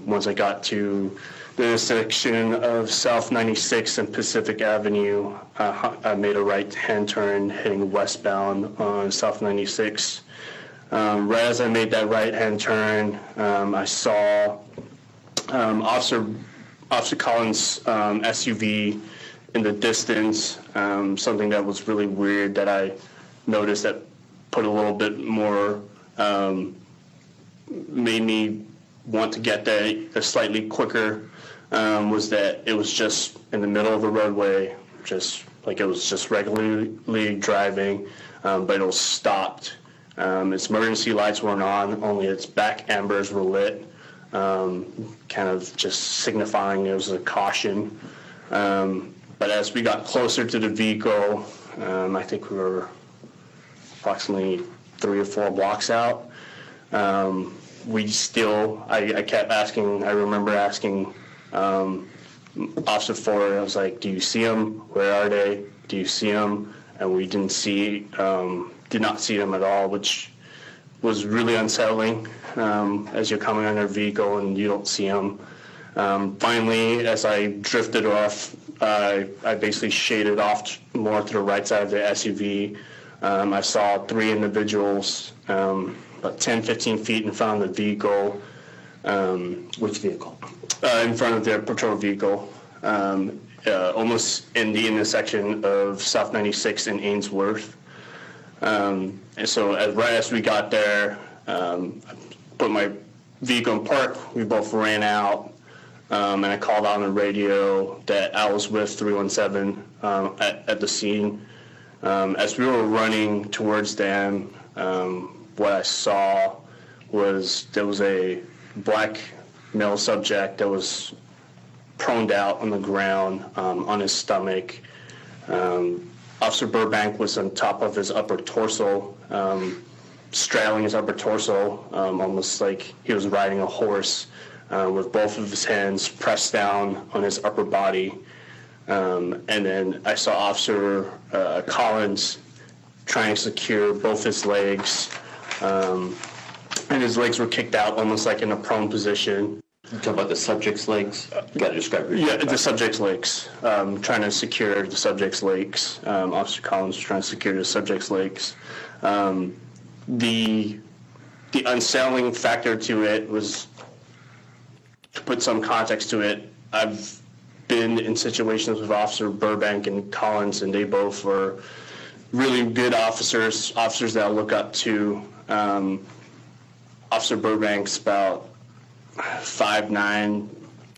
once I got to the intersection of South 96 and Pacific Avenue, I made a right-hand turn heading westbound on South 96. Right as I made that right-hand turn, I saw Officer Collins' SUV in the distance. Something that was really weird that I noticed that put a little bit more, made me want to get there slightly quicker, was that it was just in the middle of the roadway, just like it was just regularly driving, but it was stopped. Its emergency lights weren't on, only its back embers were lit, kind of just signifying it was a caution. But as we got closer to the vehicle, I think we were approximately 3 or 4 blocks out. I kept asking, I remember asking Officer Ford, I was like, do you see them? Where are they? Do you see them? And we did not see them at all, which was really unsettling as you're coming on their vehicle and you don't see them. Finally, as I drifted off, I basically shaded off more to the right side of the SUV. I saw 3 individuals about 10, 15 feet in front of the vehicle. Which vehicle? In front of their patrol vehicle, almost in the intersection of South 96 and Ainsworth. And so right as we got there, I put my vehicle in park. We both ran out, and I called on the radio that I was with 317 at the scene. As we were running towards them, what I saw was there was a black male subject that was proned out on the ground on his stomach. Officer Burbank was on top of his upper torso, straddling his upper torso, almost like he was riding a horse, with both of his hands pressed down on his upper body. And then I saw Officer Collins trying to secure both his legs, and his legs were kicked out almost like in a prone position. You talk about the subject's legs? You got to describe it. Yeah, the subject's legs. Trying to secure the subject's legs. Officer Collins was trying to secure the subject's legs. The unsettling factor to it was, to put some context to it, I've been in situations with Officer Burbank and Collins, and they both were really good officers that I look up to. Officer Burbank's about 5'9",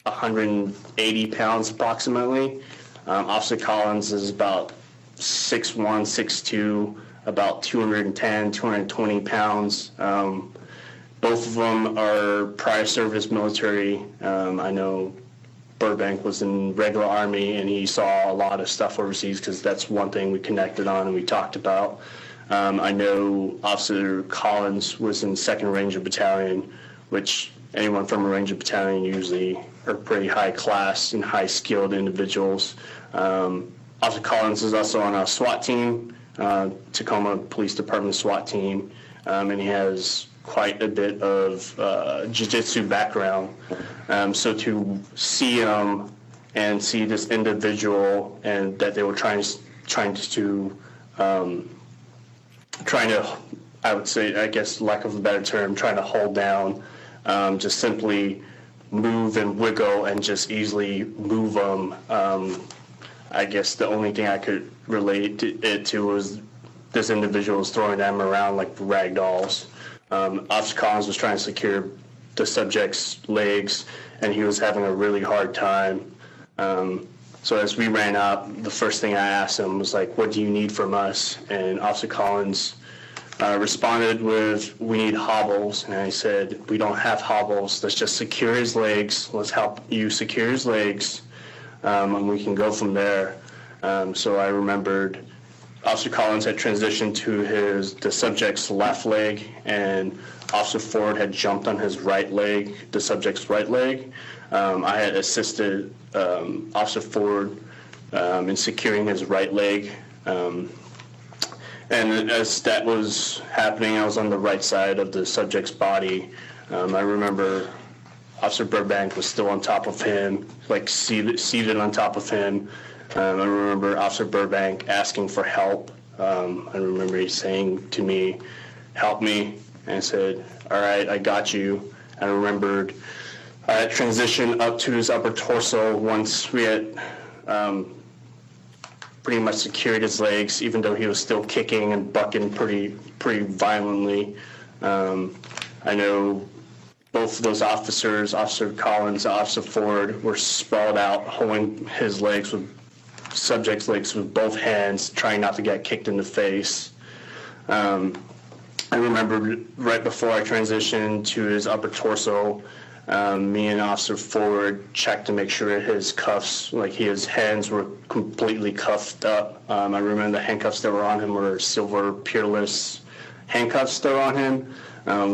180 pounds approximately. Officer Collins is about 6'1", 6'2", about 210, 220 pounds. Both of them are prior service military. I know Burbank was in regular Army, and he saw a lot of stuff overseas because that's one thing we connected on and we talked about. I know Officer Collins was in 2nd Ranger Battalion, which anyone from a Ranger Battalion usually are pretty high class and high skilled individuals. Officer Collins is also on a SWAT team, Tacoma Police Department SWAT team, and he has quite a bit of jiu-jitsu background. So to see him and see this individual, and that they were trying to, I would say, I guess, lack of a better term, trying to hold down, just simply move and wiggle and just easily move them. I guess the only thing I could relate it to was this individual was throwing them around like rag dolls. Officer Collins was trying to secure the subject's legs, and he was having a really hard time. So as we ran up, the first thing I asked him was like, "What do you need from us?" And Officer Collins responded with, "We need hobbles." And I said, "We don't have hobbles. Let's just secure his legs. Let's help you secure his legs, and we can go from there." So I remembered Officer Collins had transitioned to the subject's left leg, and Officer Ford had jumped on his right leg, the subject's right leg. I had assisted Officer Ford in securing his right leg. And as that was happening, I was on the right side of the subject's body. I remember Officer Burbank was still on top of him, like seated on top of him. I remember Officer Burbank asking for help. I remember he saying to me, "Help me," and I said, "All right, I got you." I remembered I had transitioned up to his upper torso once we had pretty much secured his legs, even though he was still kicking and bucking pretty violently. I know both of those officers, Officer Collins and Officer Ford, were sprawled out, holding his legs subject's legs with both hands, trying not to get kicked in the face. I remember right before I transitioned to his upper torso, me and Officer Ford checked to make sure his cuffs, like his hands were completely cuffed up. I remember the handcuffs that were on him were silver Peerless handcuffs that were on him.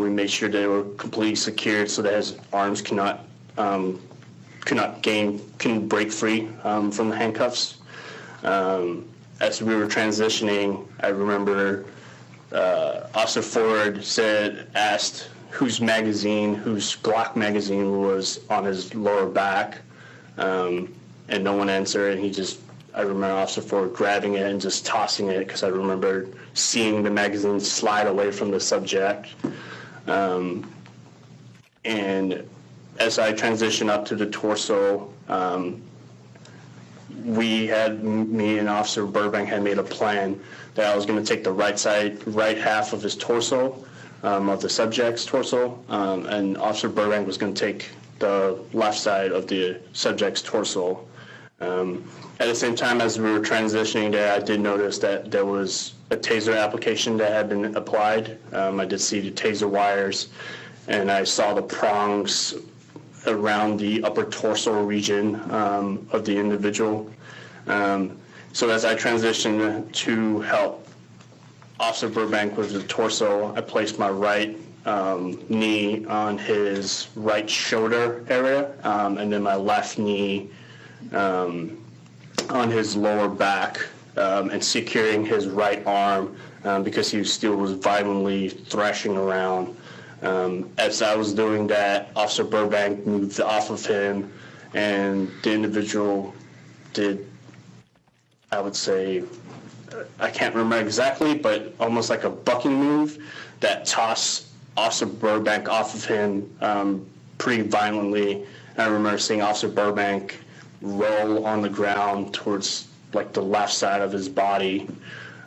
We made sure they were completely secured so that his arms couldn't break free from the handcuffs. As we were transitioning, I remember Officer Ford asked whose Glock magazine was on his lower back, and no one answered. And I remember Officer Ford grabbing it and just tossing it because I remember seeing the magazine slide away from the subject. And as I transitioned up to the torso, me and Officer Burbank had made a plan that I was going to take the right half of his torso, of the subject's torso, and Officer Burbank was going to take the left side of the subject's torso. At the same time as we were transitioning there, I did notice that there was a taser application that had been applied. I did see the taser wires, and I saw the prongs around the upper torso region of the individual. So as I transitioned to help Officer Burbank with the torso, I placed my right knee on his right shoulder area, and then my left knee on his lower back, and securing his right arm because he still was violently thrashing around. As I was doing that, Officer Burbank moved off of him, and the individual did, I would say, I can't remember exactly, but almost like a bucking move that tossed Officer Burbank off of him pretty violently. I remember seeing Officer Burbank roll on the ground towards like the left side of his body,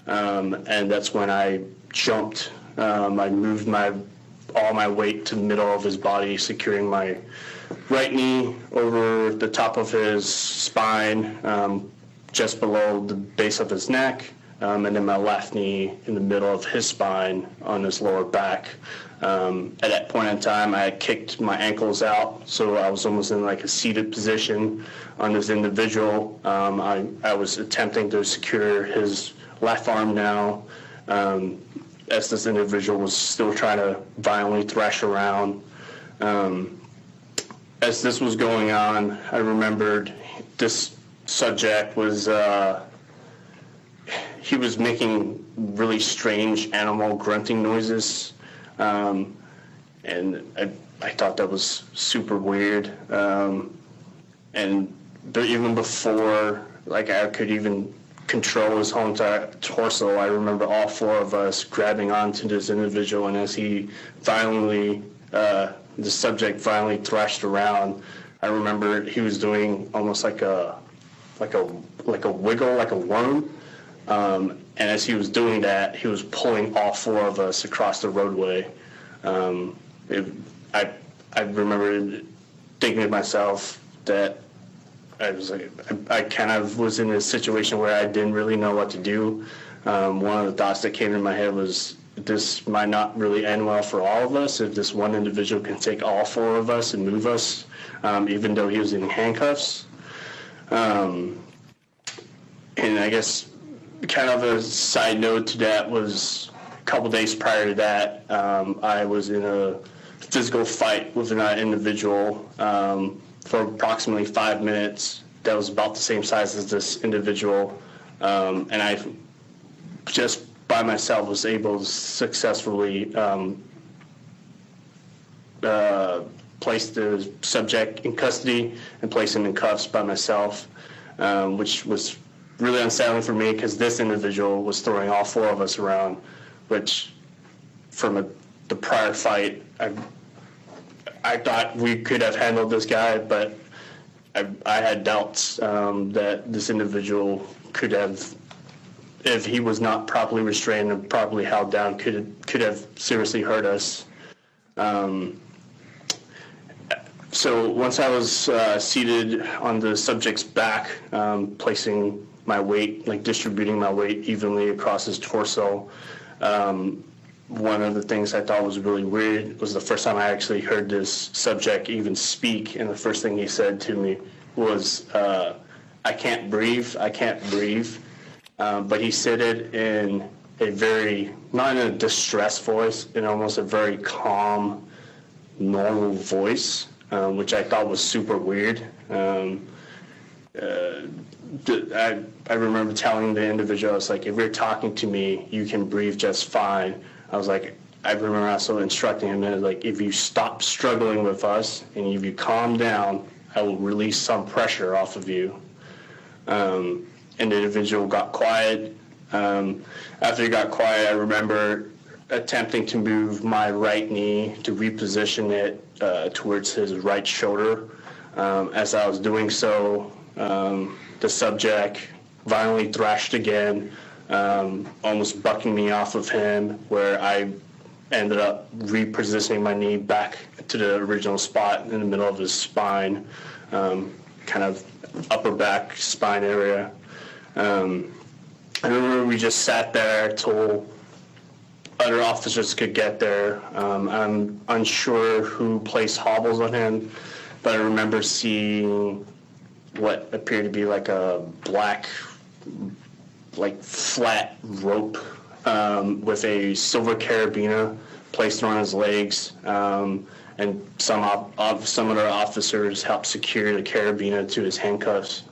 and that's when I jumped. I moved all my weight to the middle of his body, securing my right knee over the top of his spine, just below the base of his neck, and then my left knee in the middle of his spine on his lower back. At that point in time, I had kicked my ankles out, so I was almost in like a seated position on this individual. I was attempting to secure his left arm now, as this individual was still trying to violently thrash around. As this was going on, I remembered this subject was, he was making really strange animal grunting noises, and I thought that was super weird. And even before like I could even control his whole entire torso, I remember all four of us grabbing onto this individual, and as he violently, the subject violently thrashed around, I remember he was doing almost like a wiggle, like a worm. And as he was doing that, he was pulling all four of us across the roadway. I remember thinking to myself that I kind of was in a situation where I didn't really know what to do. One of the thoughts that came in my head was, this might not really end well for all of us if this one individual can take all four of us and move us, even though he was in handcuffs. And I guess kind of a side note to that was a couple days prior to that, I was in a physical fight with an individual for approximately 5 minutes that was about the same size as this individual. And I just by myself was able to successfully placed the subject in custody and placed him in cuffs by myself, which was really unsettling for me because this individual was throwing all four of us around, which from the prior fight, I thought we could have handled this guy, but I had doubts that this individual could have, if he was not properly restrained and properly held down, could have seriously hurt us. So once I was seated on the subject's back, placing my weight, like distributing my weight evenly across his torso, one of the things I thought was really weird was the first time I actually heard this subject even speak, and the first thing he said to me was, I can't breathe, I can't breathe. But he said it in a very, not in a distressed voice, in almost a very calm, normal voice, which I thought was super weird. I remember telling the individual, I was like, if you're talking to me, you can breathe just fine. I was like, I remember also instructing him, and like, if you stop struggling with us and if you calm down, I will release some pressure off of you. And the individual got quiet. After he got quiet, I remember attempting to move my right knee to reposition it towards his right shoulder. As I was doing so, the subject violently thrashed again, almost bucking me off of him, where I ended up repositioning my knee back to the original spot in the middle of his spine, kind of upper back spine area. I remember we just sat there till other officers could get there. I'm unsure who placed hobbles on him, but I remember seeing what appeared to be like a black, like flat rope with a silver carabiner placed on his legs, and some other officers helped secure the carabiner to his handcuffs.